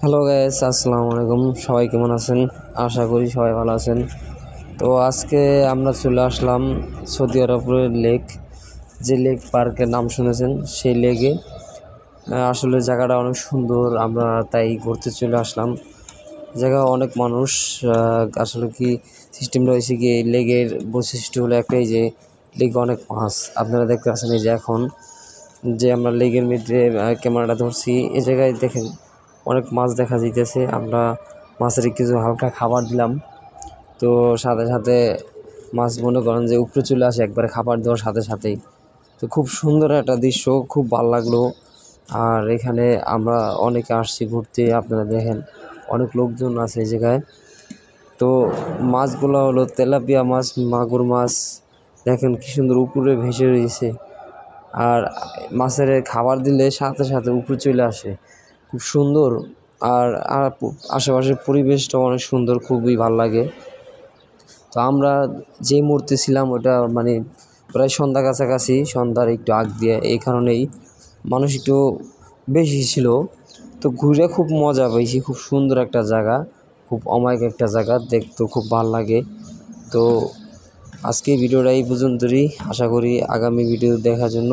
Hello guys, আসসালামু আলাইকুম। সবাই কেমন আছেন? আশা করি সবাই ভালো আছেন। তো আজকে আমরা চলে আসলাম সৌদি আরবের লেক, যে লেক পার্কের নাম শুনেছেন সেই লেকে। আসলে জায়গাটা অনেক সুন্দর, আমরা তাই ঘুরতে চলে আসলাম। জায়গা অনেক মানুষ। আসলে কি সিস্টেম রয়েছে কি, এই লেকের বৈশিষ্ট্য হলো একটাই যে লেকে অনেক মাছ আপনারা দেখতে পাচ্ছেন। এই যে এখন যে আমরা লেকের মধ্যে ক্যামেরাটা ধরছি, এই জায়গায় দেখেন অনেক মাছ দেখা যাইতেছে। আমরা মাছের কিছু হালকা খাবার দিলাম, তো সাথে সাথে মাছ মনে করেন যে উপরে চলে আসে একবারে খাবার দেওয়ার সাথে সাথেই। তো খুব সুন্দর একটা দৃশ্য, খুব ভালো লাগলো। আর এখানে আমরা অনেকে আসছি ঘুরতে, আপনারা দেখেন অনেক লোকজন আছে এই জায়গায়। তো মাছগুলো হলো তেলাপিয়া মাছ, মাগুর মাছ, দেখেন কি সুন্দর উপরে ভেসে রয়েছে। আর মাছের খাবার দিলে সাথে সাথে উপরে চলে আসে, খুব সুন্দর। আর আর আশেপাশের পরিবেশটা অনেক সুন্দর, খুবই ভালো লাগে। তো আমরা যে মুহূর্তে ছিলাম ওটা মানে প্রায় সন্ধ্যা কাছাকাছি, সন্ধ্যার একটু আগ দিয়ে, এই কারণেই মানুষ একটু বেশি ছিল। তো ঘুরে খুব মজা পেয়েছি, খুব সুন্দর একটা জায়গা, খুব অমায়িক একটা জায়গা, দেখতেও খুব ভালো লাগে। তো আজকে ভিডিওটা এই পর্যন্তই। আশা করি আগামী ভিডিও দেখার জন্য